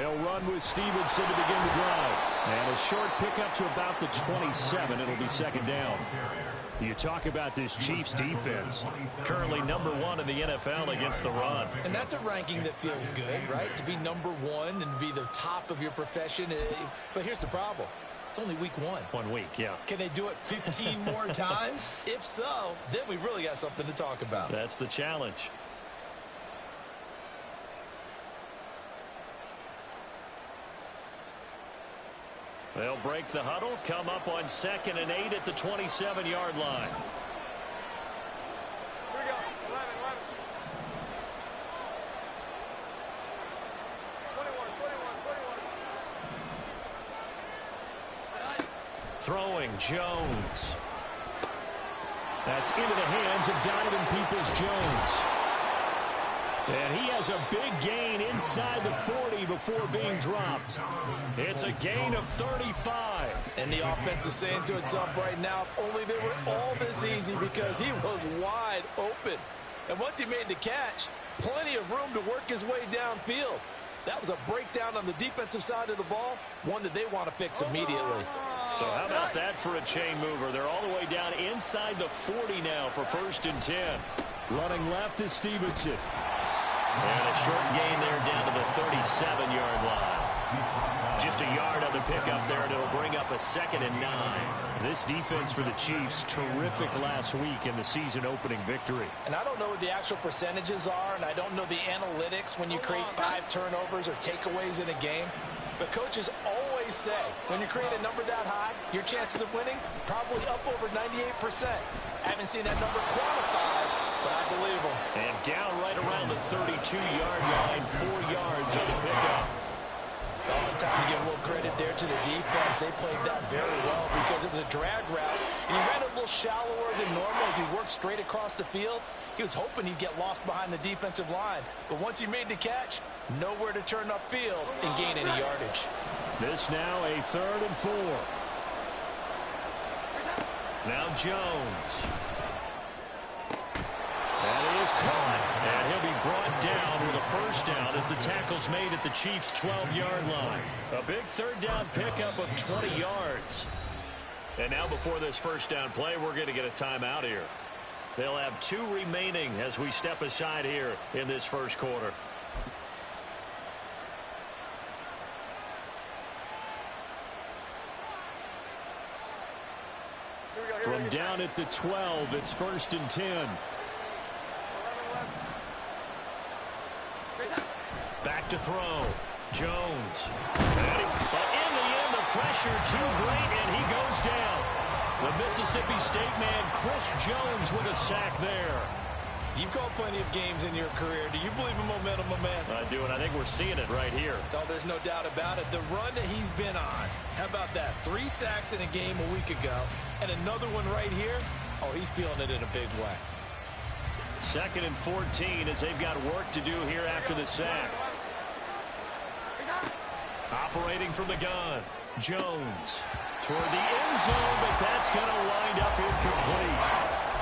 They'll run with Stevenson to begin the drive. And a short pickup to about the 27. It'll be second down. You talk about this Chiefs defense. Currently #1 in the NFL against the run. And that's a ranking that feels good, right? To be #1 and be the top of your profession. But here's the problem. It's only week 1. 1 week, yeah. Can they do it 15 more times? If so, then we really got something to talk about. That's the challenge. They'll break the huddle, come up on 2nd and 8 at the 27-yard line. Here we go. 11. 21. Throwing Jones. That's into the hands of Donovan Peoples-Jones. And he has a big gain inside the 40 before being dropped. It's a gain of 35. And the offense is saying to itself right now, only they were all this easy because he was wide open. And once he made the catch, plenty of room to work his way downfield. That was a breakdown on the defensive side of the ball, one that they want to fix immediately. So how about that for a chain mover? They're all the way down inside the 40 now for 1st and 10. Running left is Stevenson. And a short gain there down to the 37-yard line. Just a yard on the pickup there, and it'll bring up a 2nd and 9. This defense for the Chiefs, terrific last week in the season-opening victory. And I don't know what the actual percentages are, and I don't know the analytics when you create 5 turnovers or takeaways in a game. But coaches always say, when you create a number that high, your chances of winning probably up over 98%. I haven't seen that number quantified, but I believe them. And down right around the 32-yard line, 4 yards on the pickup. Well, it's time to give a little credit there to the defense. They played that very well because it was a drag route, and he ran a little shallower than normal as he worked straight across the field. He was hoping he'd get lost behind the defensive line, but once he made the catch, nowhere to turn upfield and gain any yardage. This now a 3rd and 4. Now Jones. That is caught. And he'll be brought down with a 1st down as the tackle's made at the Chiefs' 12-yard line. A big 3rd down pickup of 20 yards. And now before this 1st down play, we're going to get a timeout here. They'll have 2 remaining as we step aside here in this 1st quarter. From down at the 12, it's 1st and 10. Back to throw. Jones. But in the end, the pressure too great, and he goes down. The Mississippi State man, Chris Jones, with a sack there. You've called plenty of games in your career. Do you believe in momentum, my man? I do, and I think we're seeing it right here. Oh, there's no doubt about it. The run that he's been on. How about that? 3 sacks in a game a week ago, and another one right here. Oh, he's feeling it in a big way. 2nd and 14 as they've got work to do here after the sack. Operating from the gun. Jones toward the end zone, but that's going to wind up incomplete.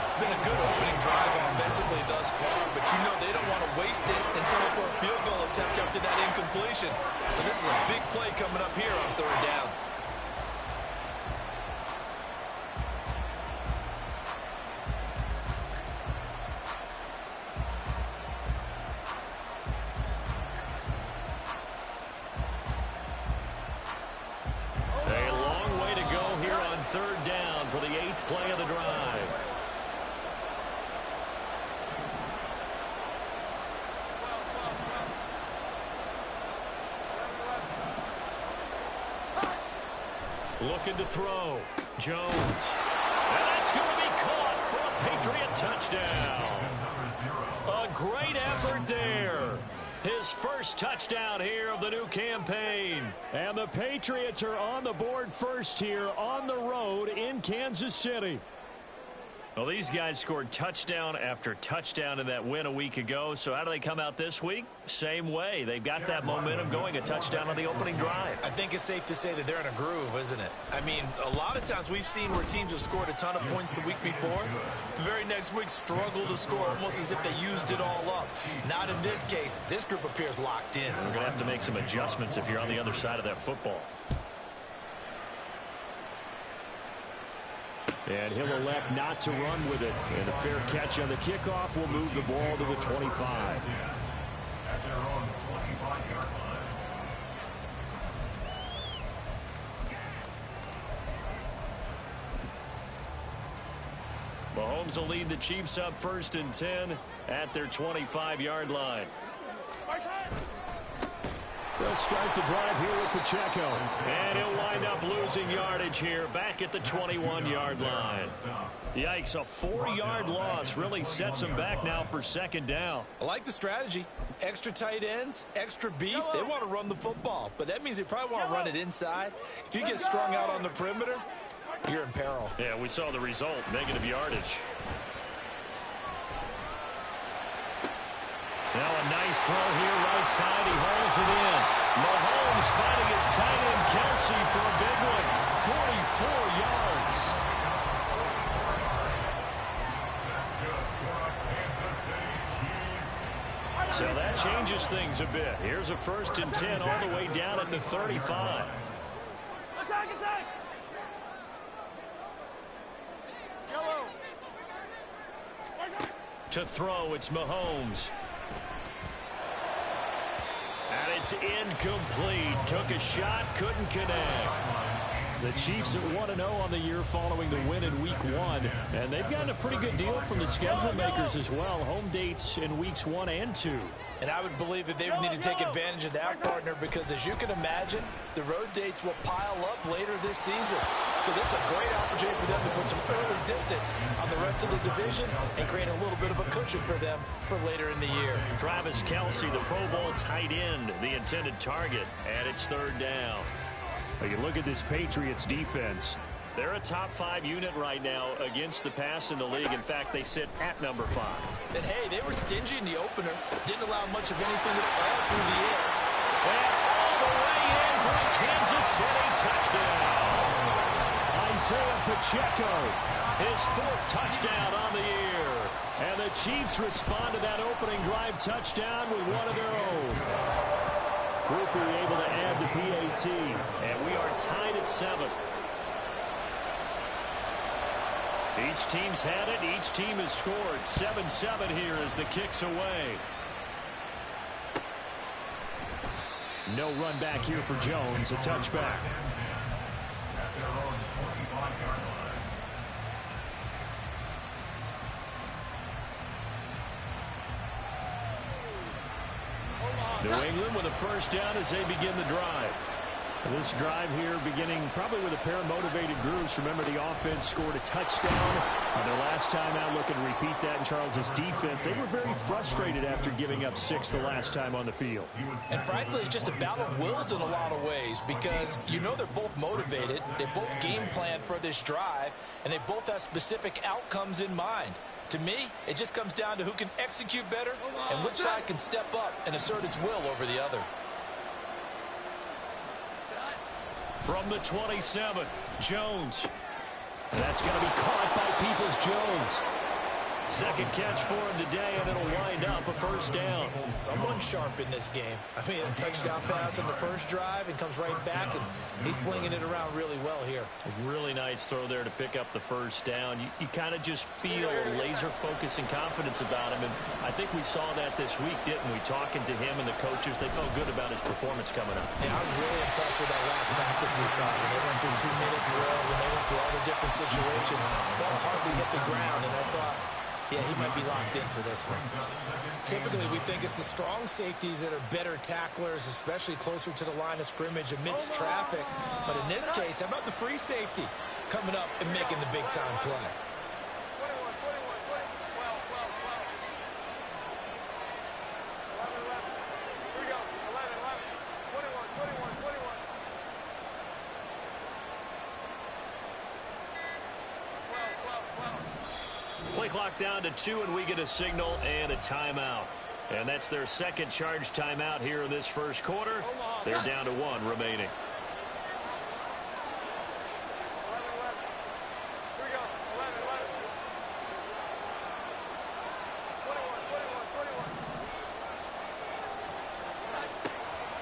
It's been a good opening drive offensively thus far, but you know they don't want to waste it and settle for a field goal attempt after that incompletion. So this is a big play coming up here on 3rd down. A long way to go here on 3rd down for the 8th play of the drive. Looking to throw. Jones. And that's going to be caught for a Patriot touchdown. A great effort there. His 1st touchdown here of the new campaign. And the Patriots are on the board first here on the road in Kansas City. Well, these guys scored touchdown after touchdown in that win a week ago. So how do they come out this week? Same way. They've got that momentum going, a touchdown on the opening drive. I think it's safe to say that they're in a groove, isn't it? I mean, a lot of times we've seen where teams have scored a ton of points the week before. The very next week struggle to score almost as if they used it all up. Not in this case. This group appears locked in. We're going to have to make some adjustments if you're on the other side of that football. And he'll elect not to run with it. And a fair catch on the kickoff will move the ball to the 25. Mahomes will lead the Chiefs up 1st and 10 at their 25-yard line. They'll start the drive here with Pacheco. And he'll wind up losing yardage here back at the 21-yard line. Yikes, a 4-yard loss really sets him back now for 2nd down. I like the strategy. Extra tight ends, extra beef. They want to run the football, but that means they probably want to run it inside. If you get strung out on the perimeter, you're in peril. Yeah, we saw the result, negative yardage. Now a nice throw here, right side. He hauls it in. Mahomes finding his tight end, Kelsey, for a big one. 44 yards. So that changes things a bit. Here's a 1st and 10 all the way down at the 35. Attack! Yellow. To throw, it's Mahomes. And it's incomplete. Took a shot, couldn't connect. The Chiefs at 1-0 on the year following the win in Week 1. And they've gotten a pretty good deal from the schedule makers as well. Home dates in Weeks 1 and 2. And I would believe that they would need to take advantage of that, partner, because as you can imagine, the road dates will pile up later this season. So this is a great opportunity for them to put some early distance on the rest of the division and create a little bit of a cushion for them for later in the year. Travis Kelsey, the Pro Bowl tight end, the intended target, and it's 3rd down. You look at this Patriots defense. They're a top 5 unit right now against the pass in the league. In fact, they sit at number 5. And hey, they were stingy in the opener. Didn't allow much of anything at all through the air. And all the way in for a Kansas City touchdown. Isaiah Pacheco. His 4th touchdown on the year. And the Chiefs respond to that opening drive touchdown with one of their own. Cooper able to add the PAT. And we are tied at 7. Each team's had it. Each team has scored. 7-7 here as the kick's away. No run back here for Jones. A touchback. New England with a 1st down as they begin the drive. This drive here beginning probably with a pair of motivated groups. Remember, the offense scored a touchdown their last time out. Looking to repeat that in Charles's defense. They were very frustrated after giving up 6 the last time on the field. And frankly, it's just a battle of wills in a lot of ways because you know they're both motivated. They both game plan for this drive, and they both have specific outcomes in mind. To me, it just comes down to who can execute better and which side can step up and assert its will over the other. From the 27, Jones. That's going to be caught by Peoples-Jones. 2nd catch for him today, and it'll wind up a 1st down. Someone sharp in this game. I mean, a touchdown pass on the 1st drive and comes right back, and he's flinging it around really well here. A really nice throw there to pick up the 1st down. You kind of just feel laser focus and confidence about him, and I think we saw that this week, didn't we? Talking to him and the coaches, they felt good about his performance coming up. Yeah, I was really impressed with that last practice we saw. When they went through 2-minute drill, when they went through all the different situations, ball hardly hit the ground, and I thought, yeah, he might be locked in for this one. Typically, we think it's the strong safeties that are better tacklers, especially closer to the line of scrimmage amidst traffic. But in this case, how about the free safety coming up and making the big-time play? clock down to 2, and we get a signal and a timeout. And that's their second charge timeout here in this first quarter. They're down to 1 remaining.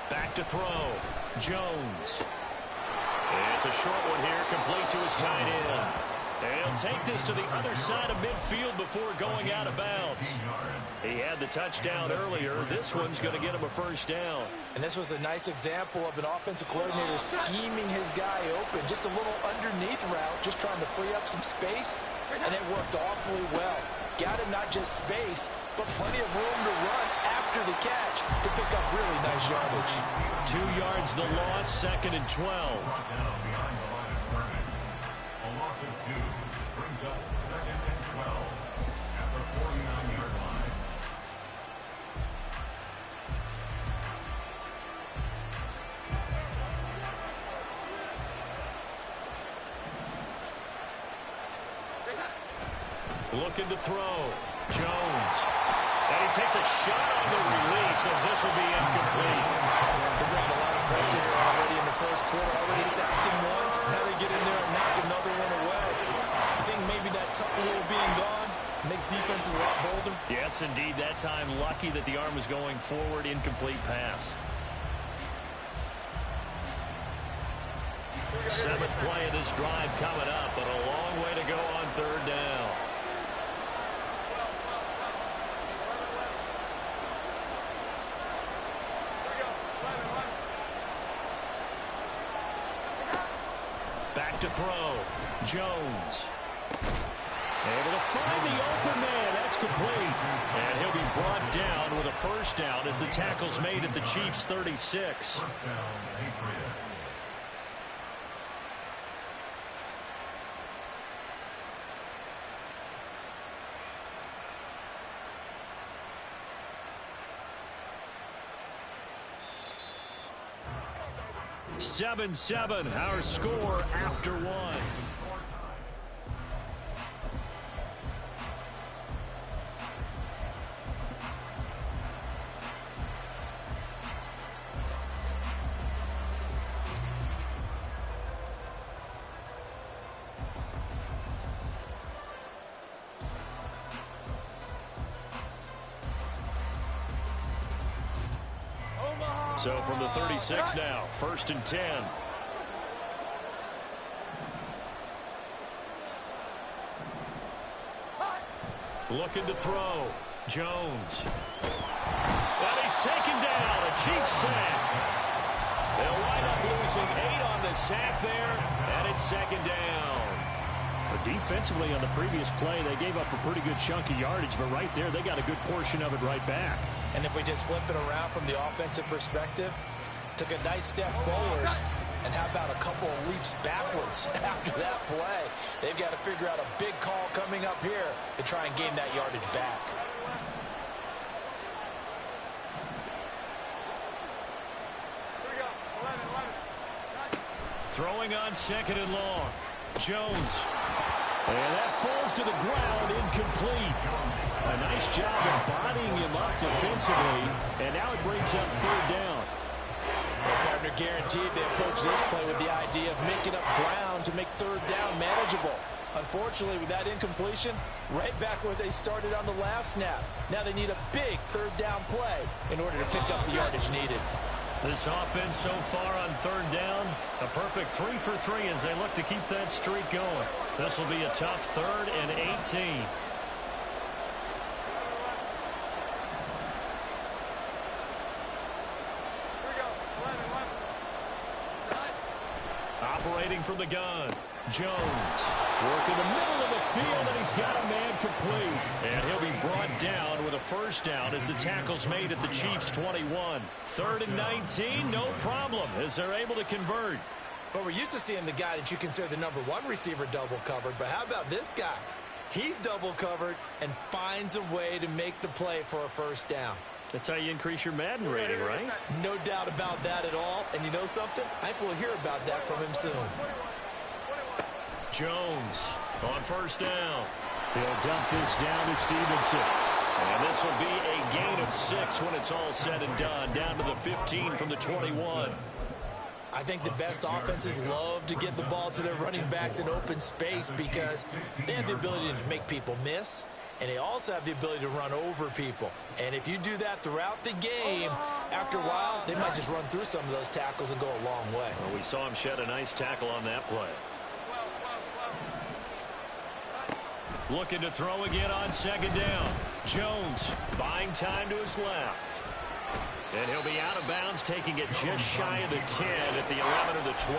Back to throw. Jones. And it's a short one here, complete to his tight end. And he'll take this to the other side of midfield before going out of bounds. He had the touchdown earlier. This one's going to get him a first down. And this was a nice example of an offensive coordinator scheming his guy open. Just a little underneath route, just trying to free up some space. And it worked awfully well. Got him not just space, but plenty of room to run after the catch to pick up really nice yardage. 2 yards the loss, 2nd and 12. A loss of 2 brings up 2nd and 12 at the 49-yard line. Looking to throw. Jones. And he takes a shot on the release as this will be incomplete. They brought a lot of pressure here already in the first quarter. Already sacked him once. Now they get in there and knock another one away. I think maybe that tucker rule being gone makes defenses a lot bolder. Yes, indeed. That time lucky that the arm was going forward. Incomplete pass. 7th play of this drive coming up, but a long way to go on 3rd down. Back to throw. Jones. Able to find the open man. That's complete. And he'll be brought down with a first down as the tackle's made at the Chiefs' 36. First down, Patriots. Seven, our score after 1. So from the 36 now, 1st and 10. Looking to throw. Jones. And he's taken down. A Chiefs sack. They'll wind up losing 8 on the sack there, and it's 2nd down. Defensively on the previous play, they gave up a pretty good chunk of yardage, but right there, they got a good portion of it right back. And if we just flip it around from the offensive perspective, took a nice step forward, and how about a couple of leaps backwards after that play? They've got to figure out a big call coming up here to try and gain that yardage back. Throwing on 2nd and long. Jones. And that falls to the ground, incomplete. A nice job embodying him up defensively, and now it brings up 3rd down. Their partner guaranteed they approach this play with the idea of making up ground to make 3rd down manageable. Unfortunately, with that incompletion, right back where they started on the last snap. Now they need a big 3rd down play in order to pick up the yardage needed. This offense so far on 3rd down, a perfect 3 for 3 as they look to keep that streak going. This will be a tough 3rd and 18. Operating from the gun, Jones. Working the middle of the field, and he's got a man complete. And he'll be brought down with a first down as the tackle's made at the Chiefs' 21. 3rd and 19, no problem, as they're able to convert. But we're used to seeing the guy that you consider the #1 receiver double covered. But how about this guy? He's double covered and finds a way to make the play for a first down. That's how you increase your Madden rating, right? No doubt about that at all. And you know something? I think we'll hear about that from him soon. Jones on 1st down. He'll dump this down to Stevenson. And this will be a gain of 6 when it's all said and done. Down to the 15 from the 21. I think the best offenses love to get the ball to their running backs in open space because they have the ability to make people miss, and they also have the ability to run over people. And if you do that throughout the game, after a while, they might just run through some of those tackles and go a long way. Well, we saw him shed a nice tackle on that play. Looking to throw again on second down. Jones buying time to his left. And he'll be out of bounds, taking it just shy of the 10 at the 11 or the 12.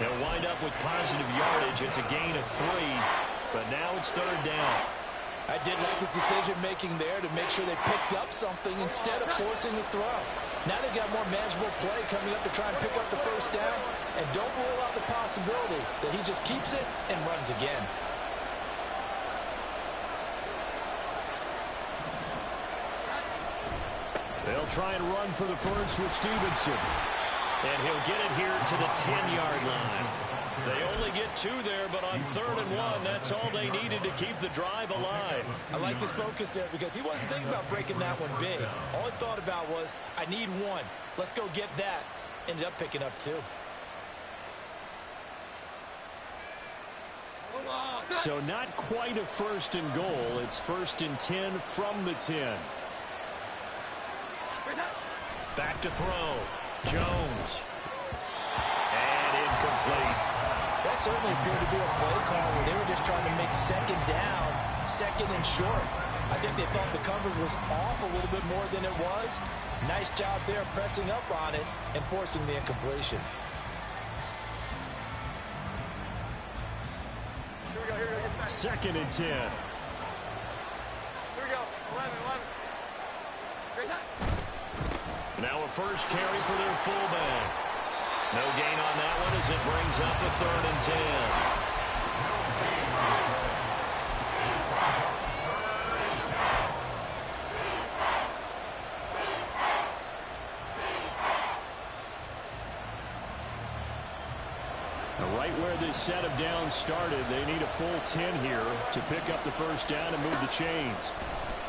He'll wind up with positive yardage. It's a gain of 3, but now it's third down. I did like his decision-making there to make sure they picked up something instead of forcing the throw. Now they got more manageable play coming up to try and pick up the first down, and don't rule out the possibility that he just keeps it and runs again. They'll try and run for the first with Stevenson. And he'll get it here to the 10-yard line. They only get 2 there, but on 3rd and 1, that's all they needed to keep the drive alive. I like his focus there because he wasn't thinking about breaking that one big. All he thought about was, I need 1. Let's go get that. Ended up picking up 2. So not quite a 1st and goal. It's 1st and 10 from the 10. Back to throw. Jones. And incomplete. That certainly appeared to be a play call where they were just trying to make second down, 2nd and short. I think they thought the coverage was off a little bit more than it was. Nice job there pressing up on it and forcing the incompletion. Here we go, 2nd and 10. Here we go, 11. Great time. Now a first carry for their fullback. No gain on that one as it brings up a 3rd and 10. Right where this set of downs started, they need a full 10 here to pick up the first down and move the chains.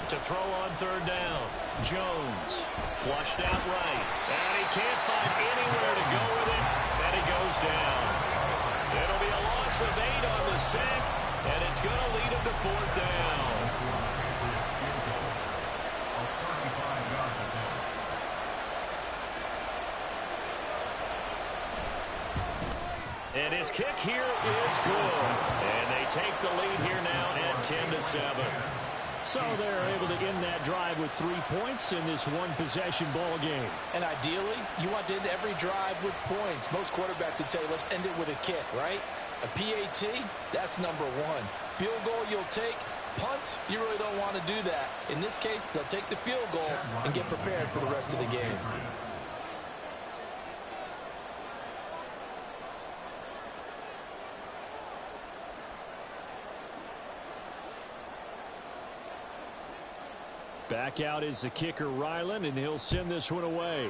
To throw on 3rd down. Jones flushed out right. And he can't find anywhere to go with it. And he goes down. It'll be a loss of 8 on the sack. And it's going to lead him to 4th down. And his kick here is good. And they take the lead here now at 10-7. So they're able to end that drive with 3 points in this one-possession ball game. And ideally, you want to end every drive with points. Most quarterbacks would tell you, let's end it with a kick, right? A PAT, that's number 1. Field goal you'll take. Punts, you really don't want to do that. In this case, they'll take the field goal and get prepared for the rest of the game. Back out is the kicker, Ryland, and he'll send this one away.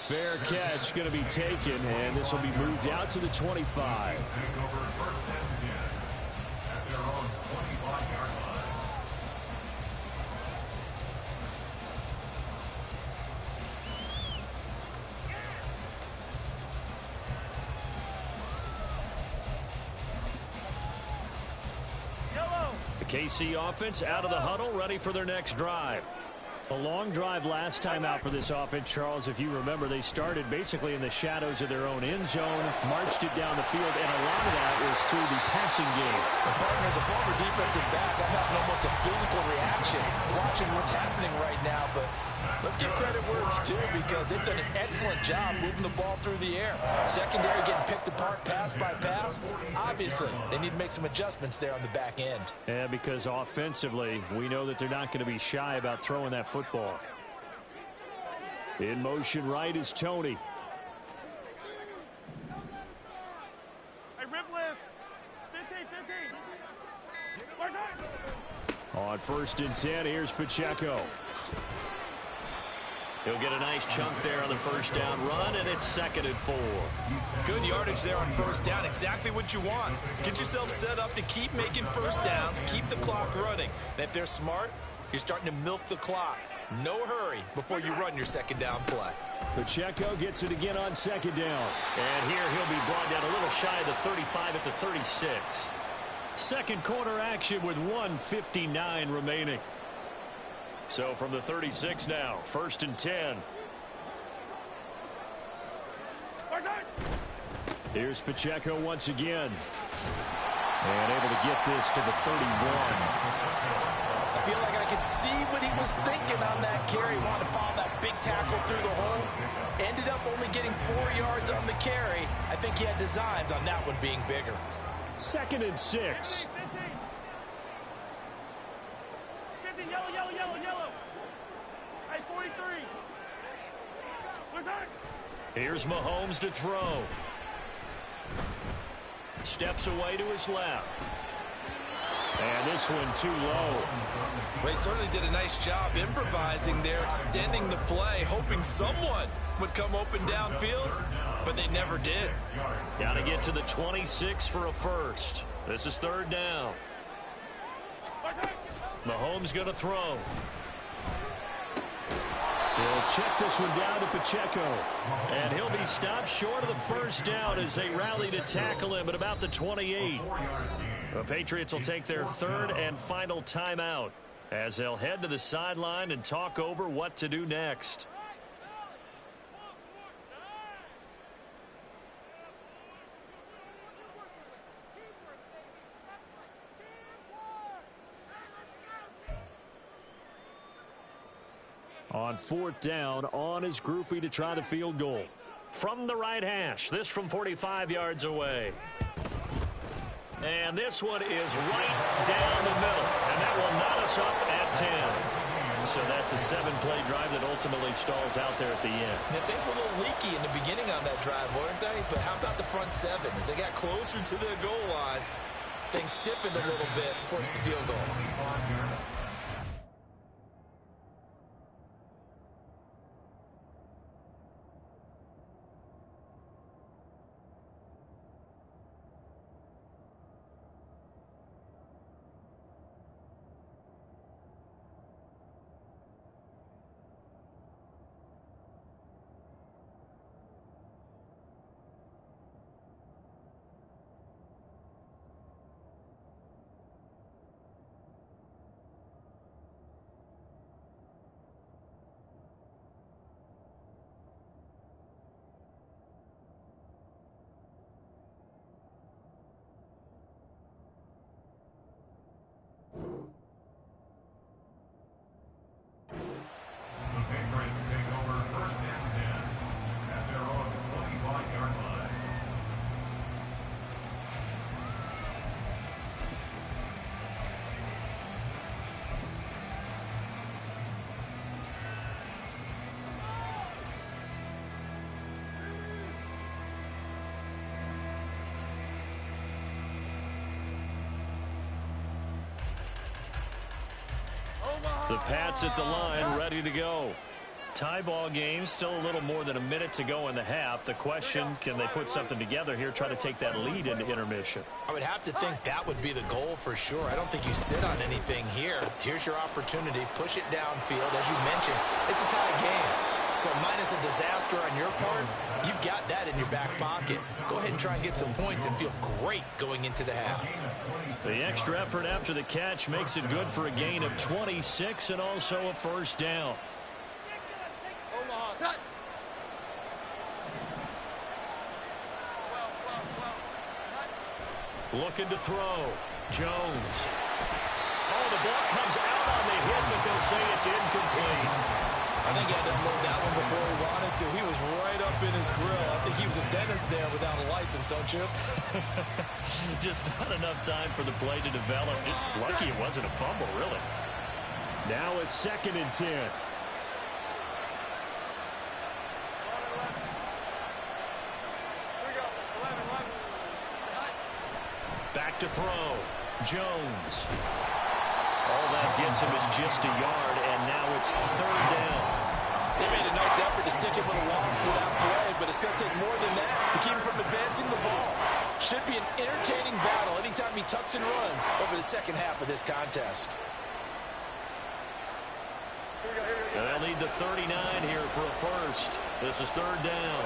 Fair catch going to be taken, and this will be moved out to the 25. KC offense out of the huddle, ready for their next drive. A long drive last time out for this offense, Charles. If you remember, they started basically in the shadows of their own end zone, marched it down the field, and a lot of that was through the passing game. The partner is a former defensive back. I'm having almost a physical reaction watching what's happening right now, but let's give credit where it's due because they've done an excellent job moving the ball through the air. Secondary getting picked apart pass by pass. Obviously, they need to make some adjustments there on the back end. Yeah, because offensively, we know that they're not going to be shy about throwing that football. In motion right is Tony. Hey, rip list. 15. On 1st and 10, here's Pacheco. He'll get a nice chunk there on the first down run, and it's 2nd and 4. Good yardage there on first down. Exactly what you want. Get yourself set up to keep making first downs, keep the clock running. And if they're smart, you're starting to milk the clock. No hurry before you run your second down play. Pacheco gets it again on 2nd down. And here he'll be brought down a little shy of the 35 at the 36. Second quarter action with 1:59 remaining. So from the 36 now, 1st and 10. Here's Pacheco once again. And able to get this to the 31. I feel like I could see what he was thinking on that carry. Wanted to follow that big tackle through the hole. Ended up only getting 4 yards on the carry. I think he had designs on that one being bigger. 2nd and 6. 50, yellow, yellow, yellow, yellow. Hey, 43. Where's that? Here's Mahomes to throw. Steps away to his left. And this one too low. Well, he certainly did a nice job improvising there, extending the play, hoping someone would come open downfield, but they never did. Got to get to the 26 for a first. This is 3rd down. Mahomes going to throw. He'll check this one down to Pacheco. And he'll be stopped short of the first down as they rally to tackle him at about the 28. The Patriots will take their 3rd and final timeout as they'll head to the sideline and talk over what to do next. On 4th down, on his groupie to try the field goal. From the right hash, this from 45 yards away. And this one is right down the middle. And that will knot us up at 10. So that's a 7-play drive that ultimately stalls out there at the end. Yeah, things were a little leaky in the beginning on that drive, weren't they? But how about the front 7? As they got closer to the goal line, things stiffened a little bit, forced the field goal. The Pats at the line, ready to go. Tie ball game, still a little more than a minute to go in the half. The question, can they put something together here, try to take that lead into intermission? I would have to think that would be the goal for sure. I don't think you sit on anything here. Here's your opportunity. Push it downfield. As you mentioned, it's a tie game. So minus a disaster on your part, you've got that in your back pocket. Go ahead and try and get some points and feel great going into the half. The extra effort after the catch makes it good for a gain of 26 and also a first down. Looking to throw. Jones. Oh, the ball comes out on the hit, but they'll say it's incomplete. I think he had to unload that one before he wanted to. He was right up in his grill. I think he was a dentist there without a license, don't you? Just not enough time for the play to develop. Just lucky it wasn't a fumble, really. Now a 2nd and 10. Back to throw. Jones. All that gets him is just a yard, and now it's 3rd down. They made a nice effort to stick him with a loss for that play, but it's going to take more than that to keep him from advancing the ball. Should be an entertaining battle anytime he tucks and runs over the second half of this contest. They'll need the 39 here for a first. This is third down.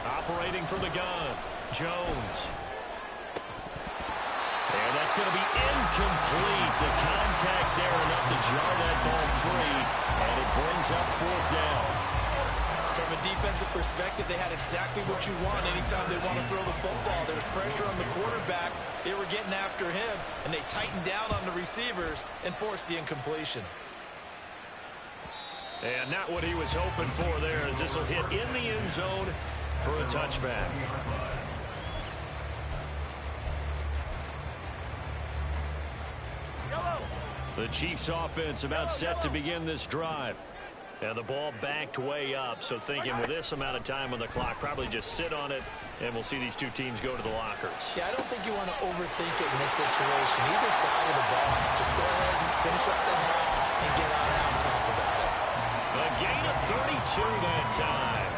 Operating from the gun, Jones. And that's going to be incomplete. The contact there enough to jar that ball free, and it brings up fourth down. From a defensive perspective, they had exactly what you want anytime they want to throw the football. There was pressure on the quarterback. They were getting after him, and they tightened down on the receivers and forced the incompletion. And not what he was hoping for there, as this will hit in the end zone for a touchback. The Chiefs offense about set to begin this drive. And the ball backed way up, so thinking with this amount of time on the clock, probably just sit on it, and we'll see these two teams go to the lockers. Yeah, I don't think you want to overthink it in this situation. Either side of the ball, just go ahead and finish up the half and get on out and talk about it. A gain of 32 that time.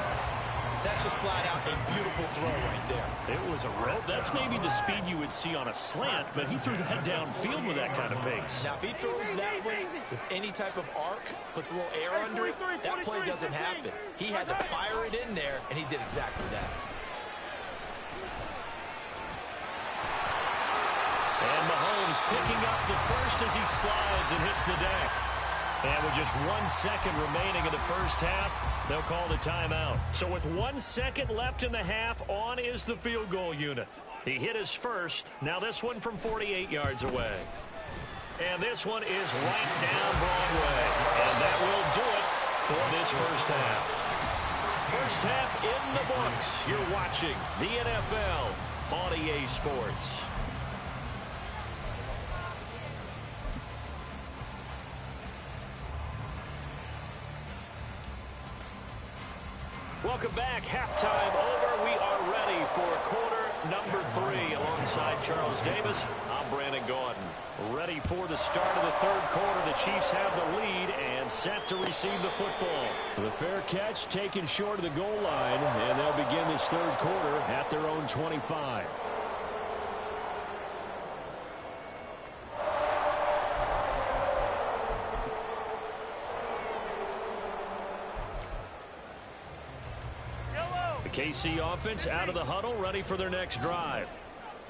That's just flat out a beautiful throw right there. It was a rope. That's maybe the speed you would see on a slant, but he threw that downfield with that kind of pace. Now, if he throws that one with any type of arc, puts a little air under it, that play doesn't happen. He had to fire it in there, and he did exactly that. And Mahomes picking up the first as he slides and hits the deck. And with just 1 second remaining in the first half, they'll call the timeout. So with 1 second left in the half, on is the field goal unit. He hit his first. Now this one from 48 yards away. And this one is right down Broadway. And that will do it for this first half. First half in the books. You're watching the NFL on EA Sports. Welcome back. Halftime over. We are ready for quarter number 3 alongside Charles Davis. I'm Brandon Gordon. Ready for the start of the third quarter. The Chiefs have the lead and set to receive the football. The fair catch taken short of the goal line, and they'll begin this third quarter at their own 25. KC offense out of the huddle, ready for their next drive.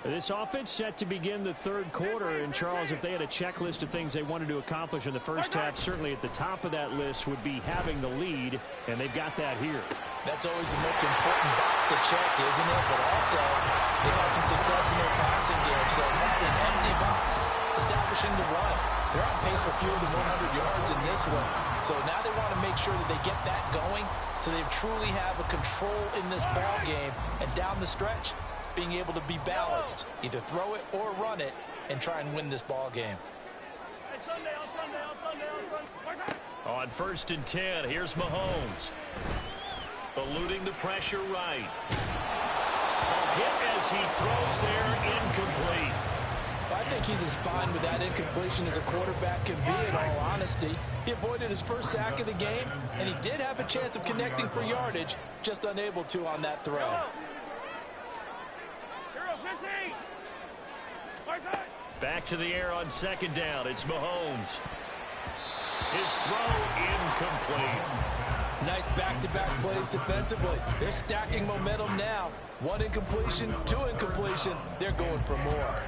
This offense set to begin the third quarter. And, Charles, if they had a checklist of things they wanted to accomplish in the first half, certainly at the top of that list would be having the lead, and they've got that here. That's always the most important box to check, isn't it? But also, they've had some success in their passing game. So not an empty box, establishing the run. They're on pace for fewer than 100 yards in this one. So now they want to make sure that they get that going so they truly have a control in this ball game. And down the stretch, being able to be balanced, either throw it or run it, and try and win this ball game. On 1st and 10, here's Mahomes. Eluding the pressure right. A hit as he throws there, incomplete. I think he's as fine with that incompletion as a quarterback can be, in all honesty. He avoided his first sack of the game, and he did have a chance of connecting for yardage, just unable to on that throw. Back to the air on 2nd down. It's Mahomes. His throw incomplete. Nice back-to-back plays defensively. They're stacking momentum now. 1 incompletion, 2 incompletion. They're going for more.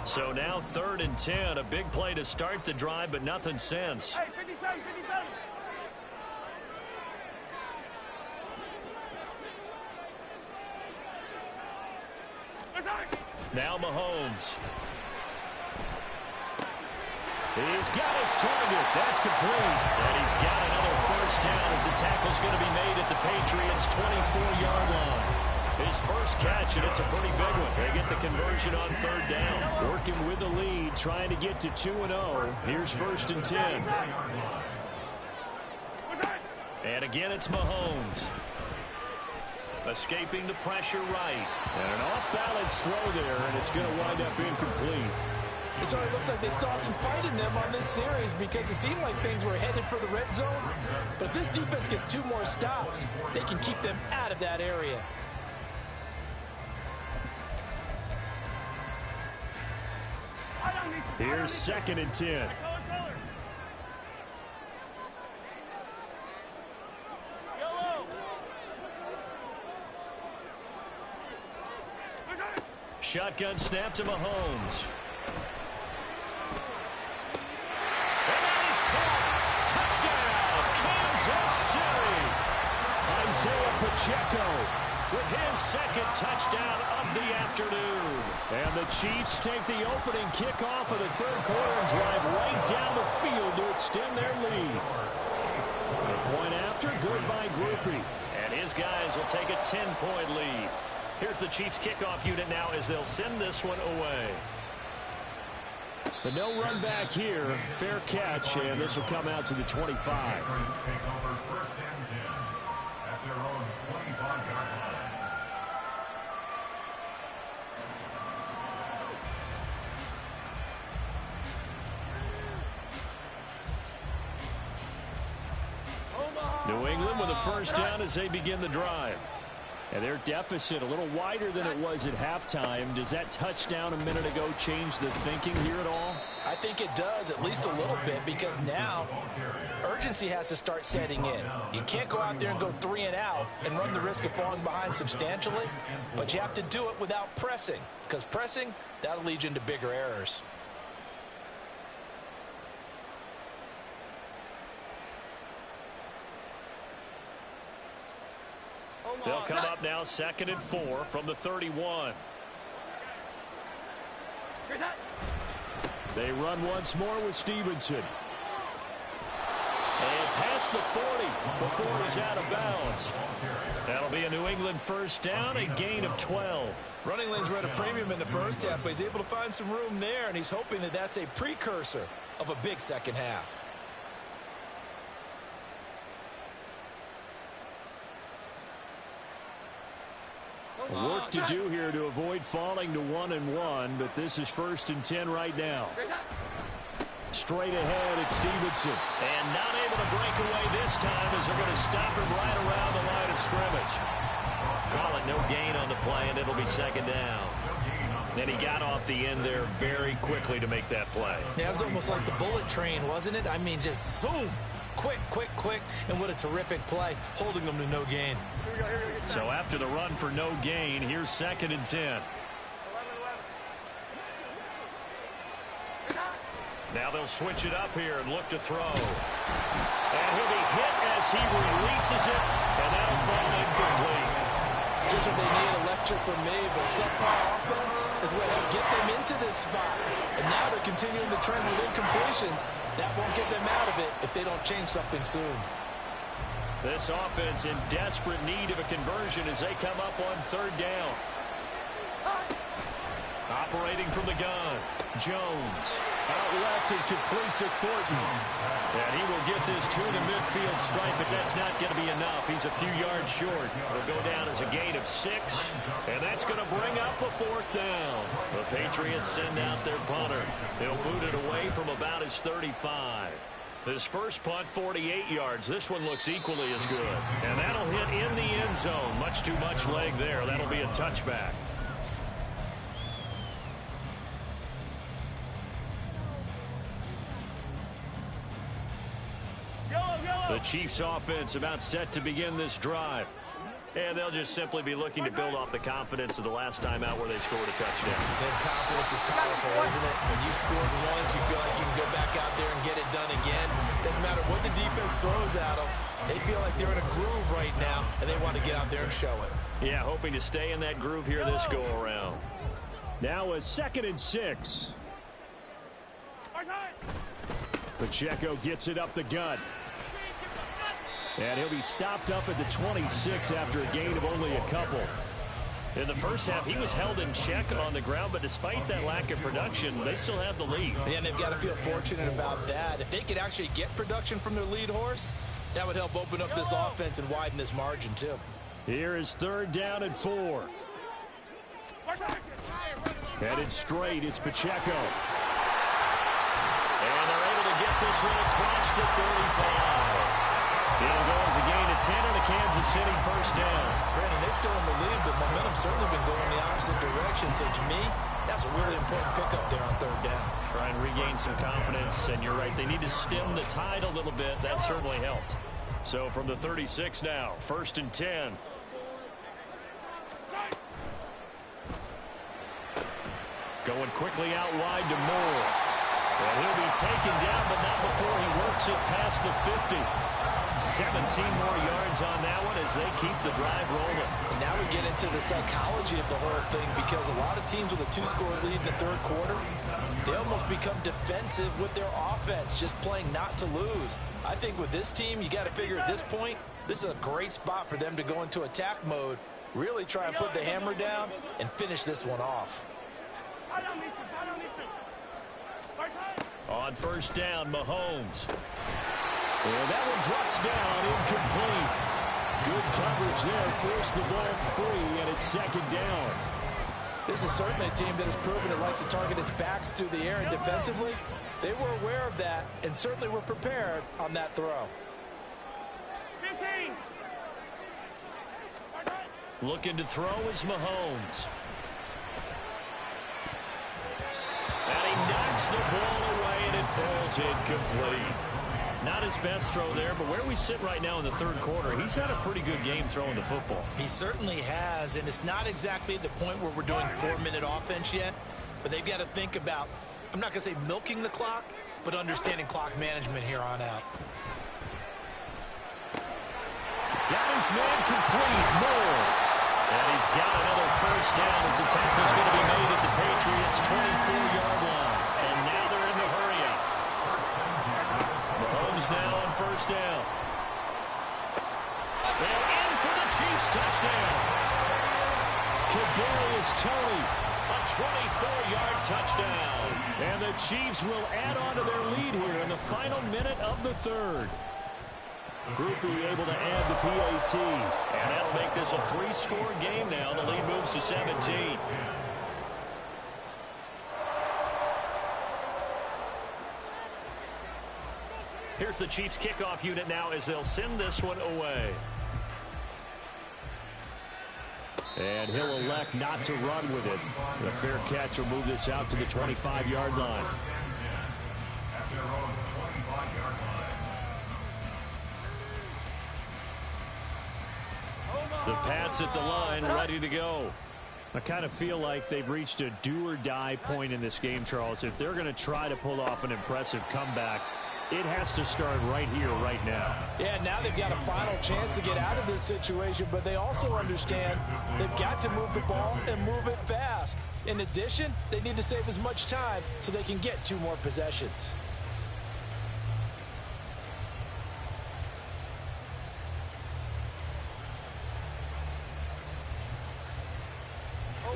So now 3rd and 10. A big play to start the drive, but nothing since. Hey, 57, 57. Now Mahomes. He's got his target. That's complete. And he's got another first down as the tackle's going to be made at the Patriots' 24-yard line. His first catch, and it's a pretty big one. They get the conversion on 3rd down. Working with the lead, trying to get to 2-0. Here's 1st and 10. And again, it's Mahomes. Escaping the pressure right. And an off-balance throw there, and it's going to wind up incomplete. It sort of looks like they still have some fight in them on this series because it seemed like things were headed for the red zone. But if this defense gets 2 more stops, they can keep them out of that area. Here's 2nd and 10. Shotgun snap to Mahomes. And that is caught. Touchdown, Kansas City. Isaiah Pacheco with his 2nd touchdown of the afternoon. And the Chiefs take the opening kickoff of the 3rd quarter and drive right down the field to extend their lead. The point after, good by Groupie. And his guys will take a 10-point lead. Here's the Chiefs kickoff unit now as they'll send this one away. But no run back here. Fair catch, and this will come out to the 25. Patriots take over 1st and 10 at their own 25-yard line. New England with a 1st down as they begin the drive. And their deficit a little wider than it was at halftime. Does that touchdown a minute ago change the thinking here at all? I think it does, at least a little bit, because now urgency has to start setting in. You can't go out there and go 3 and out and run the risk of falling behind substantially, but you have to do it without pressing, because pressing, that'll lead you into bigger errors. They'll come up now 2nd and 4 from the 31. They run once more with Stevenson. And past the 40 before he's out of bounds. That'll be a New England 1st down, a gain of 12. Running lanes were at a premium in the first half, but he's able to find some room there, and he's hoping that that's a precursor of a big second half. Work to do here to avoid falling to 1-1, but this is 1st and 10 right now. Straight ahead, it's Stevenson. And not able to break away this time as they're going to stop him right around the line of scrimmage. Call it no gain on the play, and it'll be 2nd down. And he got off the end there very quickly to make that play. Yeah, it was almost like the bullet train, wasn't it? I mean, just zoom. Quick, quick, quick, and what a terrific play, holding them to no gain. So after the run for no gain, here's 2nd and 10. Now they'll switch it up here and look to throw. And he'll be hit as he releases it, and that'll fall incomplete. Just what they need, a lecture from me, but subpar offense is what helped get them into this spot. And now they're continuing the trend with incompletions. That won't get them out of it if they don't change something soon. This offense in desperate need of a conversion as they come up on 3rd down. Operating from the gun, Jones. Out left and complete to Thornton. And he will get this to the midfield stripe, but that's not going to be enough. He's a few yards short. It'll go down as a gain of 6, and that's going to bring up a 4th down. The Patriots send out their punter. They'll boot it away from about his 35. His first punt, 48 yards. This one looks equally as good. And that'll hit in the end zone. Much too much leg there. That'll be a touchback. The Chiefs offense about set to begin this drive. And they'll just simply be looking to build off the confidence of the last time out where they scored a touchdown. Then confidence is powerful, isn't it? When you scored once, you feel like you can go back out there and get it done again. Doesn't matter what the defense throws at them. They feel like they're in a groove right now, and they want to get out there and show it. Yeah, hoping to stay in that groove here this go-around. Now a 2nd and 6. Pacheco gets it up the gut. And he'll be stopped up at the 26 after a gain of only a couple. In the first half, he was held in check on the ground, but despite that lack of production, they still have the lead. And they've got to feel fortunate about that. If they could actually get production from their lead horse, that would help open up this offense and widen this margin, too. Here is 3rd down and 4. Headed straight, it's Pacheco. And they're able to get this one across the 35. It'll go as a gain of 10 on a Kansas City 1st down. Brandon, they're still in the lead, but momentum's certainly been going the opposite direction. So to me, that's a really important pickup there on 3rd down. Try and regain some confidence, and you're right, they need to stem the tide a little bit. That certainly helped. So from the 36 now, 1st and 10. Going quickly out wide to Moore. And he'll be taken down, but not before he works it past the 50. 17 more yards on that one as they keep the drive rolling. And now we get into the psychology of the whole thing, because a lot of teams with a 2-score lead in the 3rd quarter, they almost become defensive with their offense, just playing not to lose. I think with this team, you got to figure at this point, this is a great spot for them to go into attack mode, really try and put the hammer down and finish this one off. On 1st down, Mahomes. And that one drops down, incomplete. Good coverage there, forced the ball free, and it's 2nd down. This is certainly a team that has proven it likes to target its backs through the air, and defensively, they were aware of that and certainly were prepared on that throw. 15. Looking to throw is Mahomes. And he knocks the ball away, and it falls incomplete. Not his best throw there, but where we sit right now in the 3rd quarter, he's had a pretty good game throwing the football. He certainly has, and it's not exactly the point where we're doing 4-minute offense yet, but they've got to think about, I'm not going to say milking the clock, but understanding clock management here on out. Got his man complete, Moore. And he's got another 1st down as the tackle's going to be made at the Patriots' 24-yard line. And now they're in the hurry-up. Mahomes now on 1st down. And in for the Chiefs' touchdown. Kadarius Toney. A 24-yard touchdown. And the Chiefs will add on to their lead here in the final minute of the 3rd. Groupie able to add the PAT. And that'll make this a 3-score game now. The lead moves to 17. Here's the Chiefs kickoff unit now as they'll send this one away. And he'll elect not to run with it. The fair catch will move this out to the 25-yard line. The Pats at the line, ready to go. I kind of feel like they've reached a do-or-die point in this game, Charles. If they're going to try to pull off an impressive comeback, it has to start right here, right now. Yeah, now they've got a final chance to get out of this situation, but they also understand they've got to move the ball and move it fast. In addition, they need to save as much time so they can get 2 more possessions.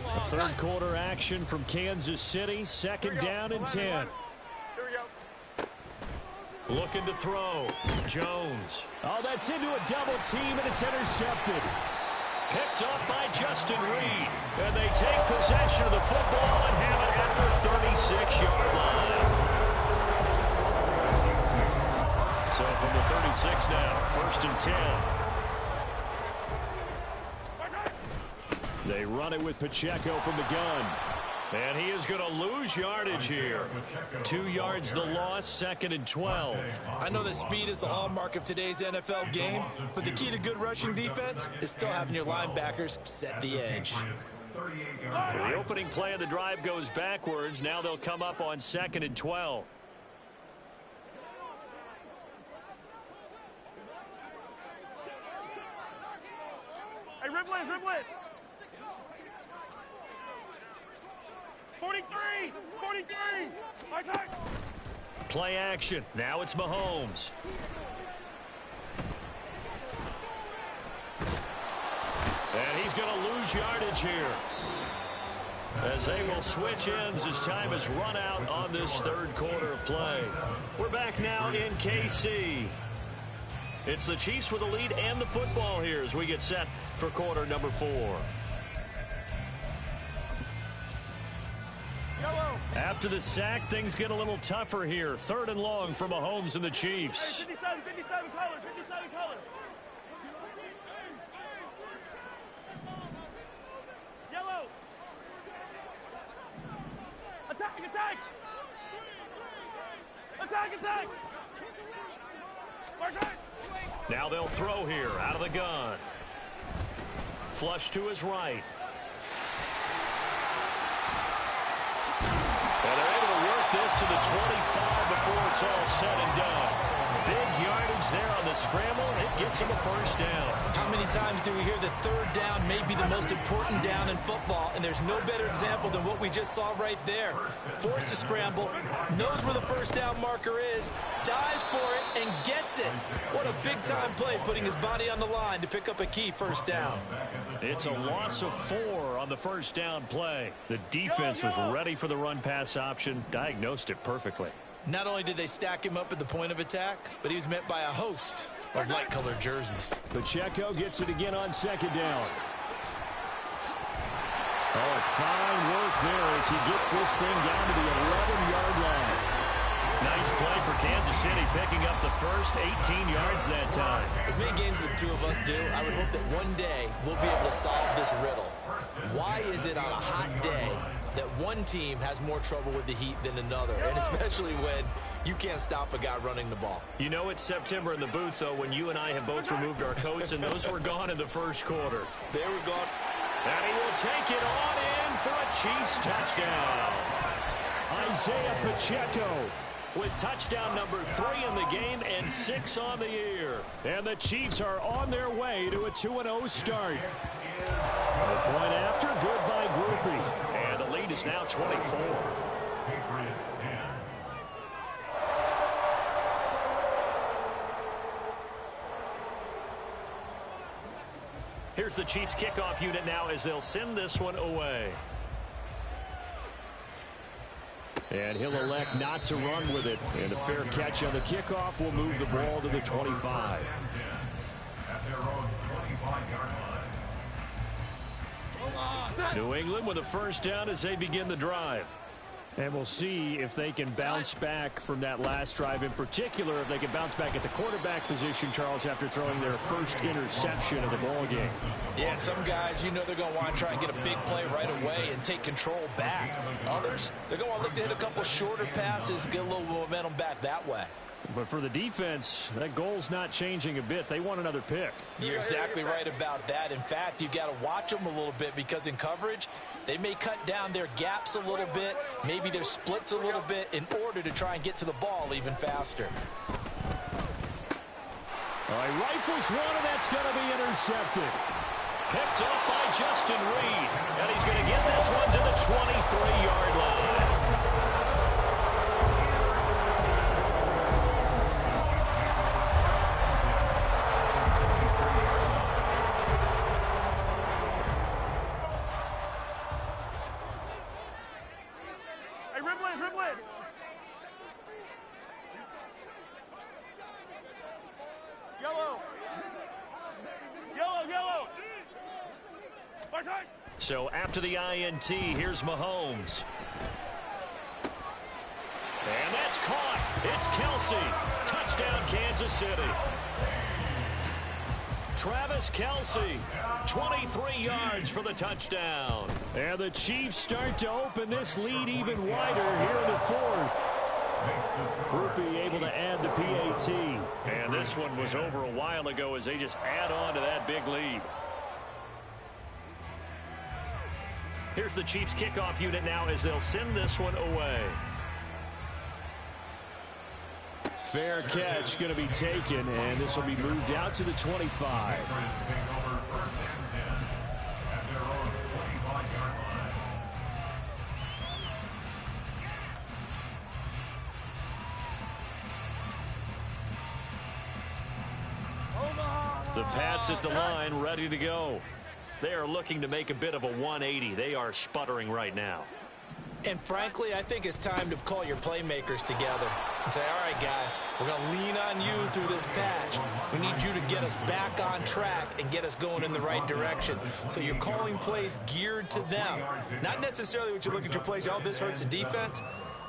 A 3rd quarter action from Kansas City, 2nd down and 10. Here we go. Looking to throw. Jones. Oh, that's into a double team, and it's intercepted. Picked up by Justin Reed. And they take possession of the football and have it at the 36-yard line. So from the 36 now, 1st and 10. They run it with Pacheco from the gun. And he is going to lose yardage here. 2 yards the loss, 2nd and 12. I know that speed is the hallmark of today's NFL game, but the key to good rushing defense is still having your linebackers set the edge. So the opening play of the drive goes backwards. Now they'll come up on 2nd and 12. Hey, riblet. 43! My side! Play action. Now it's Mahomes. And he's going to lose yardage here, as they will switch ends as time has run out on this 3rd quarter of play. We're back now in KC. It's the Chiefs with the lead and the football here as we get set for quarter number 4. After the sack, things get a little tougher here. 3rd and long for Mahomes and the Chiefs. 57 colors, 57 colors. Yellow. Attack, attack. Attack, attack. March right. Now they'll throw here out of the gun. Flush to his right. And they're able to work this to the 25 before it's all said and done. Big yardage there on the scramble. It gets him a first down. How many times do we hear that 3rd down may be the most important down in football, and there's no better example than what we just saw right there. Forced to scramble, knows where the first down marker is, dives for it, and gets it. What a big-time play, putting his body on the line to pick up a key first down. It's a loss of 4 on the first down play. The defense was ready for the run-pass option, diagnosed it perfectly. Not only did they stack him up at the point of attack, but he was met by a host of light-colored jerseys. Pacheco gets it again on 2nd down. Oh, fine work there as he gets this thing down to the 11-yard line. Nice play for Kansas City, picking up the first 18 yards that time. As many games as the two of us do, I would hope that one day we'll be able to solve this riddle. Why is it on a hot day that one team has more trouble with the heat than another, and especially when you can't stop a guy running the ball? You know it's September in the booth, though, when you and I have both removed our coats, and those were gone in the first quarter. They were gone. And he will take it on in for a Chiefs touchdown. Isaiah Pacheco with touchdown number 3 in the game and 6 on the year. And the Chiefs are on their way to a 2-0 start. The point after, good by Groupie. And the lead is now 24. Patriots 10. Here's the Chiefs kickoff unit now as they'll send this one away. And he'll elect not to run with it. And a fair catch on the kickoff will move the ball to the 25. At their own 25-yard line. New England with a first down as they begin the drive. And we'll see if they can bounce back from that last drive. In particular, if they can bounce back at the quarterback position, Charles, after throwing their first interception of the ball game. Yeah, some guys, you know they're going to want to try and get a big play right away and take control back. Others, they're going to look to hit a couple shorter passes, get a little momentum back that way. But for the defense, that goal's not changing a bit. They want another pick. You're exactly right about that. In fact, you've got to watch them a little bit because in coverage, they may cut down their gaps a little bit, maybe their splits a little bit in order to try and get to the ball even faster. All right, rifles one, and that's going to be intercepted. Picked up by Justin Reed, and he's going to get this one to the 23-yard line. So after the INT, here's Mahomes. And that's caught. It's Kelsey. Touchdown, Kansas City. Travis Kelsey, 23 yards for the touchdown. And the Chiefs start to open this lead even wider here in the fourth. Groupie able to add the PAT. And this one was over a while ago as they just add on to that big lead. Here's the Chiefs kickoff unit now as they'll send this one away. Fair catch going to be taken, and this will be moved out to the 25. The Pats at the line, ready to go. They are looking to make a bit of a 180. They are sputtering right now. And frankly, I think it's time to call your playmakers together. and say, all right, guys, we're going to lean on you through this patch. We need you to get us back on track and get us going in the right direction. So you're calling plays geared to them. Not necessarily what you look at your plays, oh, this hurts the defense.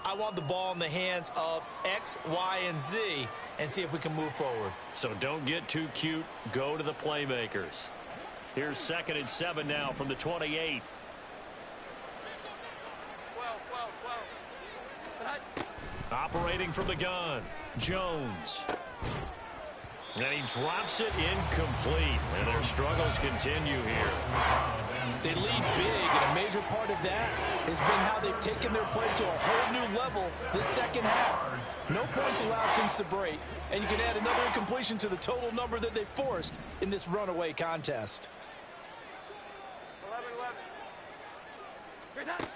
I want the ball in the hands of X, Y, and Z and see if we can move forward. So don't get too cute. Go to the playmakers. Here's 2nd and 7 now from the 28. Operating from the gun, Jones. And he drops it incomplete. And their struggles continue here. They lead big, and a major part of that has been how they've taken their play to a whole new level this second half. No points allowed since the break, and you can add another incompletion to the total number that they forced in this runaway contest. 11-11.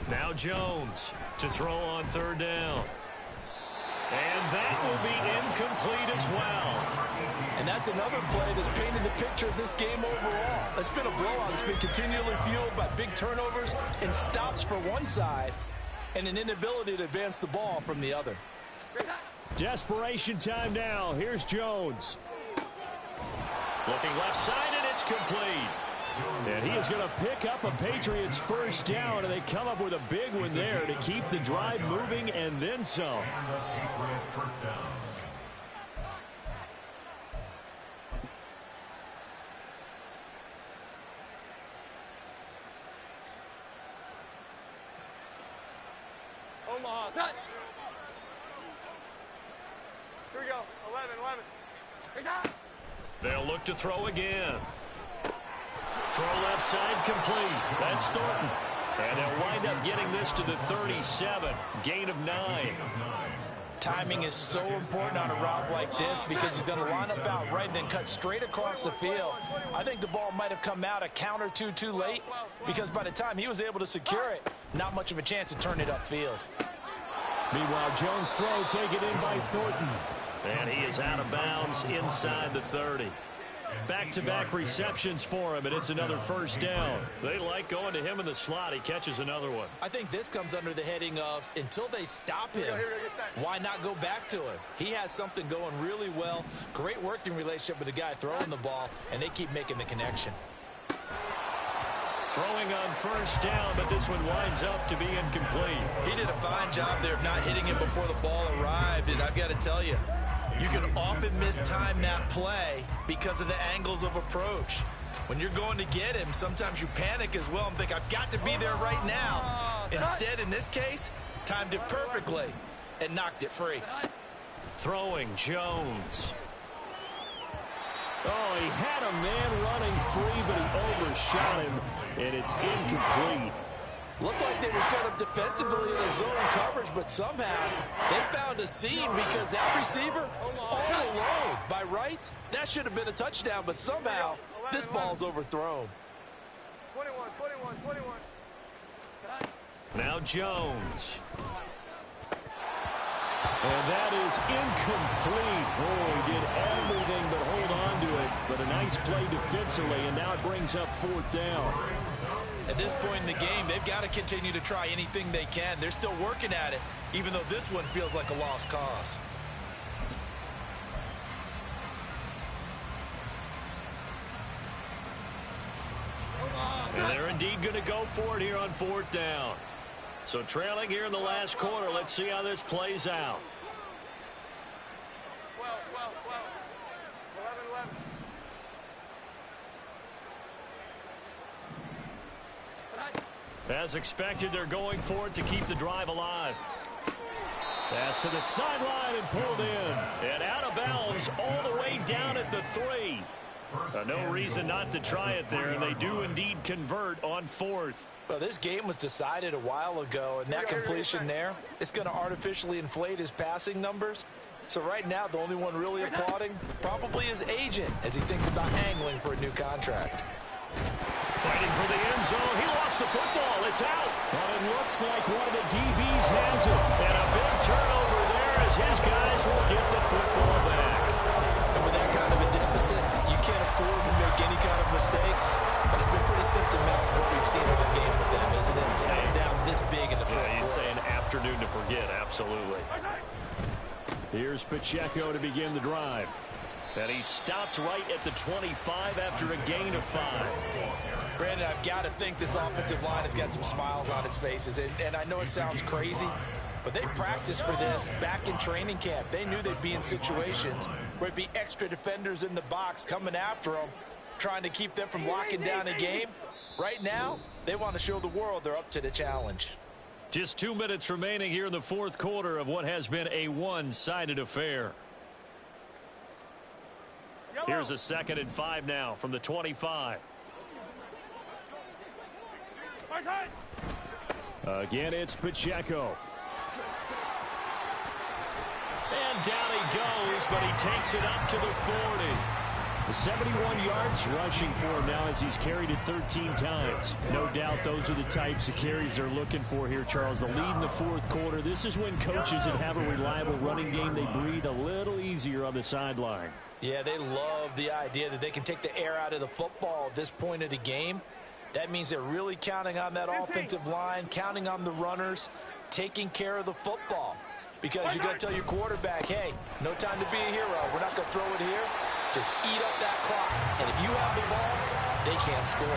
Now Jones to throw on 3rd down. And that will be incomplete as well. And that's another play that's painted the picture of this game overall. It's been a blowout. It's been continually fueled by big turnovers and stops for one side and an inability to advance the ball from the other. Desperation time now. Here's Jones. Looking left side, and it's complete. And he is going to pick up a Patriots 1st down, and they come up with a big one there to keep the drive moving and then some. Omaha, set. Here we go. 11-11. They'll look to throw again. Throw left side complete. That's Thornton. And they'll wind up getting this to the 37. Gain of 9. Timing is so important on a route like this because he's going to line up out right and then cut straight across the field. I think the ball might have come out a count or two too late because by the time he was able to secure it, not much of a chance to turn it upfield. Meanwhile, Jones' throw taken in by Thornton. And he is out of bounds inside the 30. Back-to-back receptions for him, and it's another 1st down. They like going to him in the slot. He catches another one. I think this comes under the heading of until they stop him, why not go back to him? He has something going really well. Great working relationship with the guy throwing the ball, and they keep making the connection. Throwing on 1st down, but this one winds up to be incomplete. He did a fine job there of not hitting him before the ball arrived, and I've got to tell you, you can often mistime that play because of the angles of approach. When you're going to get him, sometimes you panic as well and think, I've got to be there right now. Instead, in this case, timed it perfectly and knocked it free. Throwing Jones. Oh, he had a man running free, but he overshot him, and it's incomplete. Looked like they were set up defensively in a zone coverage, but somehow they found a seam because that receiver all alone. By rights, that should have been a touchdown, but somehow this ball's overthrown. 21. Now Jones. And that is incomplete. Oh, he did everything but hold on to it. But a nice play defensively, and now it brings up 4th down. At this point in the game, they've got to continue to try anything they can. They're still working at it, even though this one feels like a lost cause. And they're indeed going to go for it here on 4th down. So trailing here in the last quarter, let's see how this plays out. 11-11. As expected, they're going for it to keep the drive alive. Pass to the sideline and pulled in. And out of bounds all the way down at the 3. No reason not to try it there, and they do indeed convert on 4th. Well, this game was decided a while ago, and that completion there, it's going to artificially inflate his passing numbers. So right now, the only one really applauding probably his agent as he thinks about angling for a new contract. Fighting for the end zone. He lost the football. It's out. But it looks like one of the DBs has it. And a big turnover there as his guys will get the football back. And with that kind of a deficit, you can't afford to make any kind of mistakes. But it's been pretty symptomatic of what we've seen in the game with them, isn't it? It's down this big in the fourth quarter. You'd say an afternoon to forget, absolutely. Here's Pacheco to begin the drive. And he stopped right at the 25 after a gain of 5. Brandon, I've got to think this offensive line has got some smiles on its faces. And I know it sounds crazy, but they practiced for this back in training camp. They knew they'd be in situations where it'd be extra defenders in the box coming after them, trying to keep them from locking down a game. Right now, they want to show the world they're up to the challenge. Just 2 minutes remaining here in the fourth quarter of what has been a one-sided affair. Here's a 2nd and 5 now from the 25. Again, it's Pacheco. And down he goes, but he takes it up to the 40. 71 yards rushing for him now as he's carried it 13 times. No doubt those are the types of carries they're looking for here, Charles. The lead in the fourth quarter. This is when coaches that have a reliable running game, they breathe a little easier on the sideline. Yeah, they love the idea that they can take the air out of the football at this point of the game. That means they're really counting on that offensive line, counting on the runners, taking care of the football. Because you're going to tell your quarterback, hey, no time to be a hero. We're not going to throw it here. Just eat up that clock. And if you have the ball, they can't score.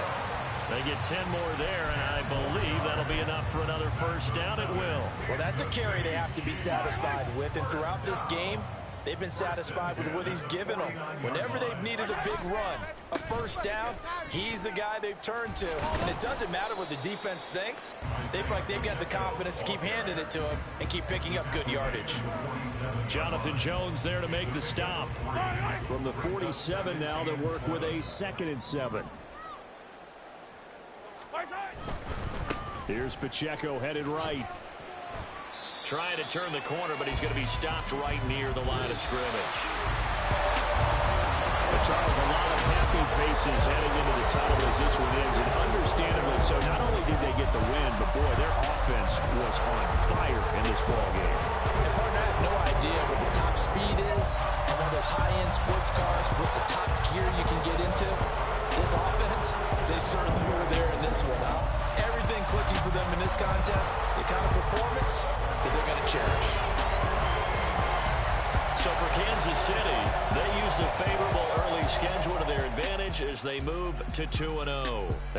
They get 10 more there, and I believe that'll be enough for another first down. It will. Well, that's a carry they have to be satisfied with. And throughout this game, they've been satisfied with what he's given them. Whenever they've needed a big run, a first down, he's the guy they've turned to. And it doesn't matter what the defense thinks. They feel like they've got the confidence to keep handing it to him and keep picking up good yardage. Jonathan Jones there to make the stop. From the 47 now, they work with a 2nd and 7. Here's Pacheco headed right. Trying to turn the corner, but he's going to be stopped right near the line of scrimmage. But Charles, a lot of happy faces heading into the tunnel as this one ends, and understandably so. Not only did they get the win, but boy, their offense was on fire in this ball game. And partner, I have no idea what the top speed is on one of those high-end sports cars. What's the top gear you can get into? This offense, they certainly were there in this one. Everything clicking for them in this contest, the kind of performance that they're going to cherish. So for Kansas City, they use the favorable early schedule to their advantage as they move to 2-0.